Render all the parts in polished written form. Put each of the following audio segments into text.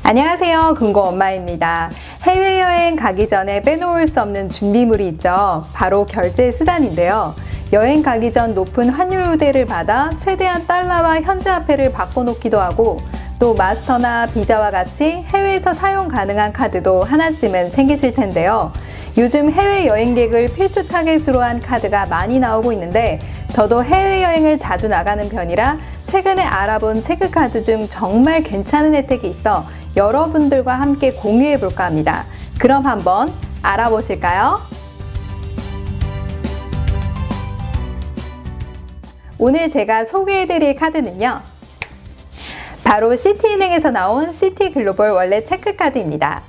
안녕하세요. 금고 엄마입니다. 해외여행 가기 전에 빼놓을 수 없는 준비물이 있죠. 바로 결제 수단인데요. 여행 가기 전 높은 환율 우대를 받아 최대한 달러와 현지화폐를 바꿔놓기도 하고, 또 마스터나 비자와 같이 해외에서 사용 가능한 카드도 하나쯤은 챙기실 텐데요. 요즘 해외 여행객을 필수 타겟으로 한 카드가 많이 나오고 있는데, 저도 해외여행을 자주 나가는 편이라 최근에 알아본 체크카드 중 정말 괜찮은 혜택이 있어 여러분들과 함께 공유해 볼까 합니다. 그럼 한번 알아보실까요? 오늘 제가 소개해 드릴 카드는요, 바로 시티은행에서 나온 시티글로벌 월렛 체크카드입니다.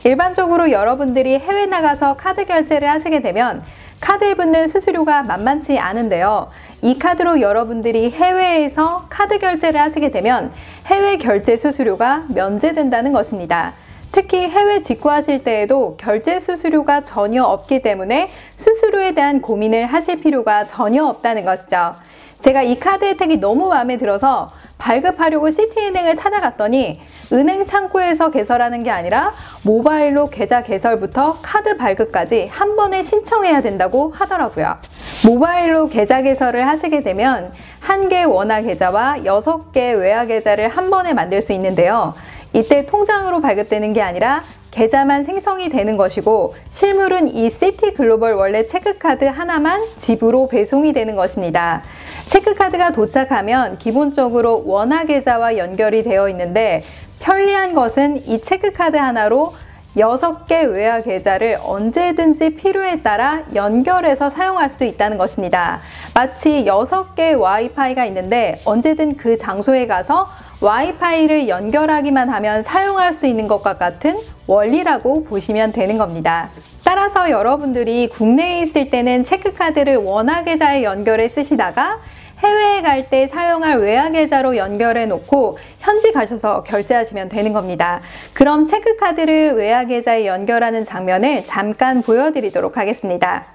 일반적으로 여러분들이 해외 나가서 카드 결제를 하시게 되면 카드에 붙는 수수료가 만만치 않은데요. 이 카드로 여러분들이 해외에서 카드 결제를 하시게 되면 해외 결제 수수료가 면제된다는 것입니다. 특히 해외 직구하실 때에도 결제 수수료가 전혀 없기 때문에 수수료에 대한 고민을 하실 필요가 전혀 없다는 것이죠. 제가 이 카드 혜택이 너무 마음에 들어서 발급하려고 시티은행을 찾아갔더니 은행 창구에서 개설하는 게 아니라 모바일로 계좌 개설부터 카드 발급까지 한 번에 신청해야 된다고 하더라고요. 모바일로 계좌 개설을 하시게 되면 1개 원화 계좌와 6개 외화 계좌를 한 번에 만들 수 있는데요. 이때 통장으로 발급되는 게 아니라 계좌만 생성이 되는 것이고, 실물은 이 시티글로벌 월렛 체크카드 하나만 집으로 배송이 되는 것입니다. 체크카드가 도착하면 기본적으로 원화 계좌와 연결이 되어 있는데, 편리한 것은 이 체크카드 하나로 6개 외화 계좌를 언제든지 필요에 따라 연결해서 사용할 수 있다는 것입니다. 마치 6개 와이파이가 있는데 언제든 그 장소에 가서 와이파이를 연결하기만 하면 사용할 수 있는 것과 같은 원리라고 보시면 되는 겁니다. 따라서 여러분들이 국내에 있을 때는 체크카드를 원화 계좌에 연결해 쓰시다가 해외에 갈 때 사용할 외화 계좌로 연결해 놓고 현지 가셔서 결제하시면 되는 겁니다. 그럼 체크카드를 외화 계좌에 연결하는 장면을 잠깐 보여드리도록 하겠습니다.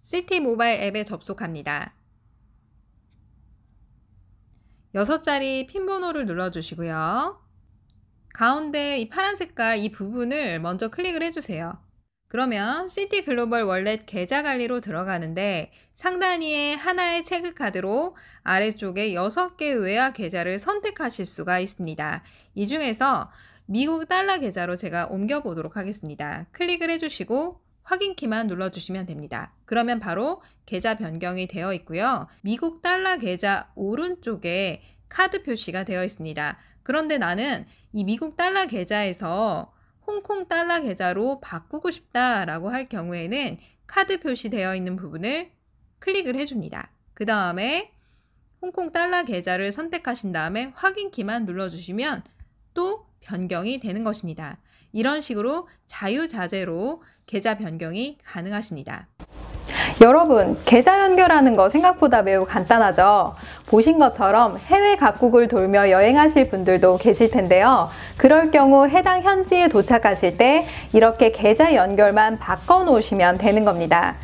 시티 모바일 앱에 접속합니다. 6자리 핀 번호를 눌러주시고요. 가운데 이 파란 색깔 이 부분을 먼저 클릭을 해주세요. 그러면 시티글로벌 월렛 계좌 관리로 들어가는데, 상단위에 하나의 체크카드로 아래쪽에 6개 외화 계좌를 선택하실 수가 있습니다. 이 중에서 미국 달러 계좌로 제가 옮겨보도록 하겠습니다. 클릭을 해주시고 확인키만 눌러주시면 됩니다. 그러면 바로 계좌 변경이 되어 있고요. 미국 달러 계좌 오른쪽에 카드 표시가 되어 있습니다. 그런데 나는 이 미국 달러 계좌에서 홍콩 달러 계좌로 바꾸고 싶다라고 할 경우에는 카드 표시되어 있는 부분을 클릭을 해줍니다. 그 다음에 홍콩 달러 계좌를 선택하신 다음에 확인키만 눌러주시면 또 변경이 되는 것입니다. 이런 식으로 자유자재로 계좌 변경이 가능하십니다. 여러분, 계좌 연결하는 거 생각보다 매우 간단하죠? 보신 것처럼 해외 각국을 돌며 여행하실 분들도 계실 텐데요. 그럴 경우 해당 현지에 도착하실 때 이렇게 계좌 연결만 바꿔 놓으시면 되는 겁니다.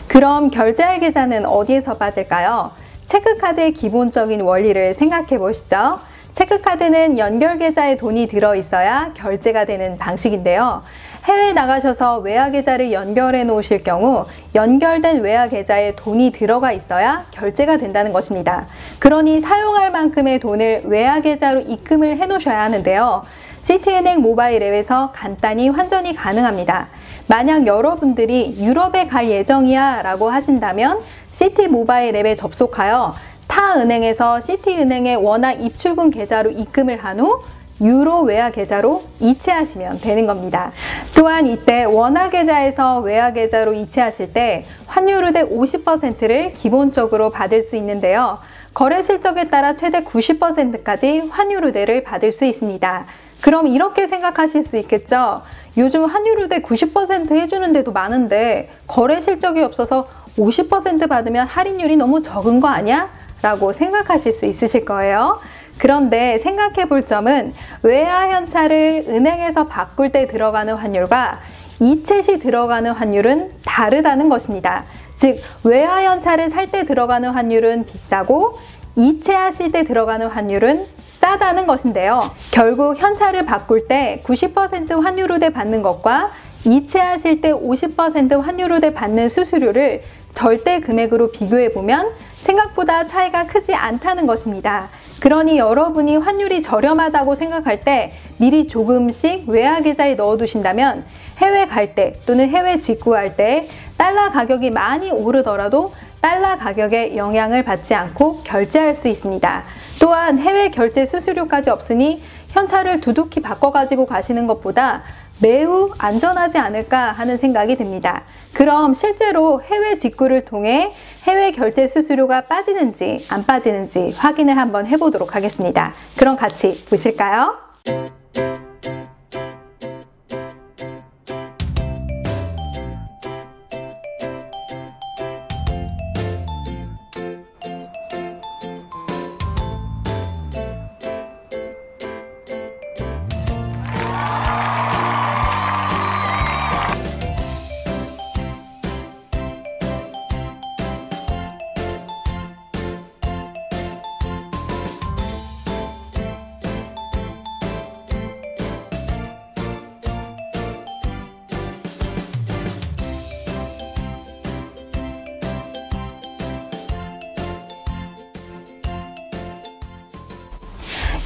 그럼 결제할 계좌는 어디에서 빠질까요? 체크카드의 기본적인 원리를 생각해 보시죠. 체크카드는 연결 계좌에 돈이 들어있어야 결제가 되는 방식인데요. 해외에 나가셔서 외화 계좌를 연결해 놓으실 경우 연결된 외화 계좌에 돈이 들어가 있어야 결제가 된다는 것입니다. 그러니 사용할 만큼의 돈을 외화 계좌로 입금을 해 놓으셔야 하는데요. 시티은행 모바일 앱에서 간단히 환전이 가능합니다. 만약 여러분들이 유럽에 갈 예정이야 라고 하신다면 시티 모바일 앱에 접속하여 타 은행에서 시티은행의 원화 입출금 계좌로 입금을 한 후 유로 외화 계좌로 이체하시면 되는 겁니다. 또한 이때 원화 계좌에서 외화 계좌로 이체하실 때 환율 우대 50%를 기본적으로 받을 수 있는데요. 거래 실적에 따라 최대 90%까지 환율 우대를 받을 수 있습니다. 그럼 이렇게 생각하실 수 있겠죠? 요즘 환율 우대 90% 해주는 데도 많은데 거래 실적이 없어서 50% 받으면 할인율이 너무 적은 거 아니야? 라고 생각하실 수 있으실 거예요. 그런데 생각해 볼 점은 외화 현찰을 은행에서 바꿀 때 들어가는 환율과 이체 시 들어가는 환율은 다르다는 것입니다. 즉, 외화 현찰을 살 때 들어가는 환율은 비싸고 이체하실 때 들어가는 환율은 싸다는 것인데요. 결국 현찰을 바꿀 때 90% 환율우대 받는 것과 이체하실 때 50% 환율우대 받는 수수료를 절대 금액으로 비교해보면 생각보다 차이가 크지 않다는 것입니다. 그러니 여러분이 환율이 저렴하다고 생각할 때 미리 조금씩 외화 계좌에 넣어두신다면 해외 갈 때 또는 해외 직구할 때 달러 가격이 많이 오르더라도 달러 가격에 영향을 받지 않고 결제할 수 있습니다. 또한 해외 결제 수수료까지 없으니 현찰을 두둑히 바꿔가지고 가시는 것보다 매우 안전하지 않을까 하는 생각이 듭니다. 그럼 실제로 해외 직구를 통해 해외 결제 수수료가 빠지는지 안 빠지는지 확인을 한번 해보도록 하겠습니다. 그럼 같이 보실까요?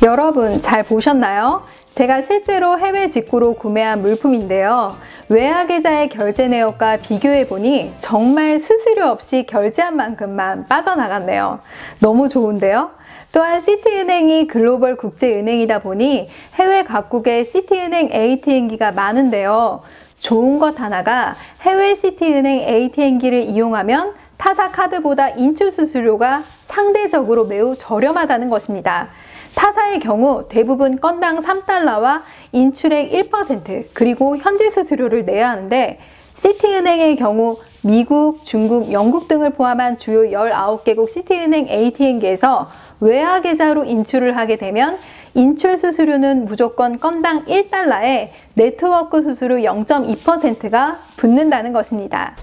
여러분 잘 보셨나요? 제가 실제로 해외 직구로 구매한 물품인데요. 외화 계좌의 결제 내역과 비교해보니 정말 수수료 없이 결제한 만큼만 빠져나갔네요. 너무 좋은데요? 또한 시티은행이 글로벌 국제은행이다 보니 해외 각국에 시티은행 ATM기가 많은데요. 좋은 것 하나가 해외 시티은행 ATM기를 이용하면 타사 카드보다 인출 수수료가 상대적으로 매우 저렴하다는 것입니다. 타사의 경우 대부분 건당 3달러와 인출액 1% 그리고 현지 수수료를 내야 하는데 시티은행의 경우 미국, 중국, 영국 등을 포함한 주요 19개국 시티은행 ATM기에서 외화 계좌로 인출을 하게 되면 인출 수수료는 무조건 건당 1달러에 네트워크 수수료 0.2%가 붙는다는 것입니다.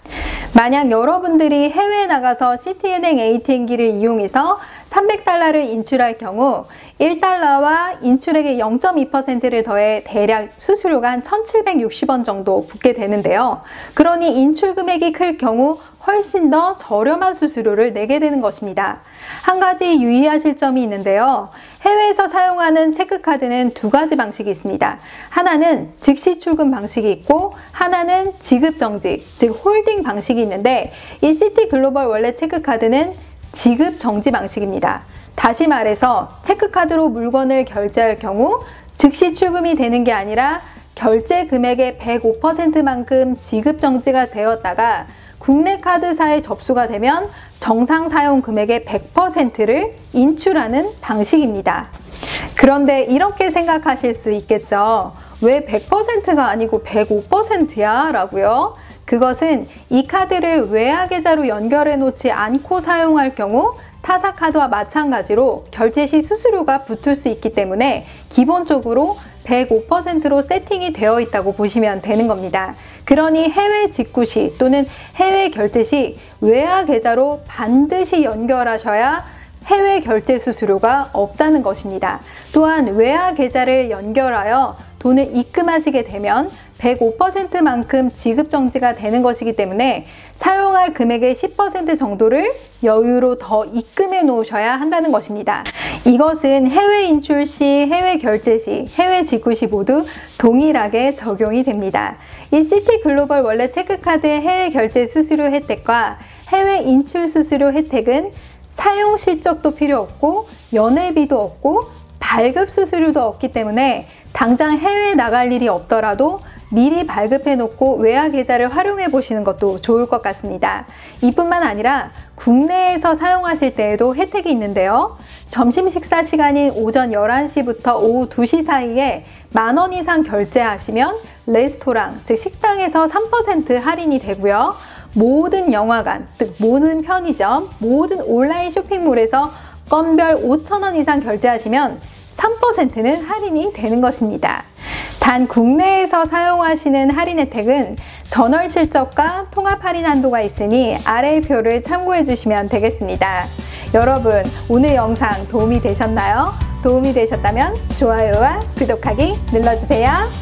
만약 여러분들이 해외에 나가서 시티은행 ATM기를 이용해서 300달러를 인출할 경우 1달러와 인출액의 0.2%를 더해 대략 수수료가 한 1,760원 정도 붙게 되는데요. 그러니 인출 금액이 클 경우 훨씬 더 저렴한 수수료를 내게 되는 것입니다. 한 가지 유의하실 점이 있는데요. 해외에서 사용하는 체크카드는 두 가지 방식이 있습니다. 하나는 즉시 출금 방식이 있고 하나는 지급정지, 즉 홀딩 방식이 있는데 이 시티글로벌 월렛 체크카드는 지급정지 방식입니다. 다시 말해서 체크카드로 물건을 결제할 경우 즉시 출금이 되는 게 아니라 결제 금액의 105%만큼 지급정지가 되었다가 국내 카드사에 접수가 되면 정상 사용 금액의 100%를 인출하는 방식입니다. 그런데 이렇게 생각하실 수 있겠죠. 왜 100%가 아니고 105%야? 라고요. 그것은 이 카드를 외화 계좌로 연결해 놓지 않고 사용할 경우 타사 카드와 마찬가지로 결제 시 수수료가 붙을 수 있기 때문에 기본적으로 105%로 세팅이 되어 있다고 보시면 되는 겁니다. 그러니 해외 직구 시 또는 해외 결제 시 외화 계좌로 반드시 연결하셔야 해외 결제 수수료가 없다는 것입니다. 또한 외화 계좌를 연결하여 돈을 입금하시게 되면 105%만큼 지급 정지가 되는 것이기 때문에 사용할 금액의 10% 정도를 여유로 더 입금해 놓으셔야 한다는 것입니다. 이것은 해외 인출 시, 해외 결제 시, 해외 직구 시 모두 동일하게 적용이 됩니다. 이 시티글로벌 월렛 체크카드의 해외 결제 수수료 혜택과 해외 인출 수수료 혜택은 사용 실적도 필요 없고 연회비도 없고 발급 수수료도 없기 때문에 당장 해외에 나갈 일이 없더라도 미리 발급해 놓고 외화 계좌를 활용해 보시는 것도 좋을 것 같습니다. 이뿐만 아니라 국내에서 사용하실 때에도 혜택이 있는데요. 점심 식사 시간인 오전 11시부터 오후 2시 사이에 10,000원 이상 결제하시면 레스토랑, 즉 식당에서 3% 할인이 되고요. 모든 영화관, 즉 모든 편의점, 모든 온라인 쇼핑몰에서 건별 5,000원 이상 결제하시면 3%는 할인이 되는 것입니다. 단 국내에서 사용하시는 할인 혜택은 전월 실적과 통합 할인 한도가 있으니 아래의 표를 참고해 주시면 되겠습니다. 여러분, 오늘 영상 도움이 되셨나요? 도움이 되셨다면 좋아요와 구독하기 눌러주세요.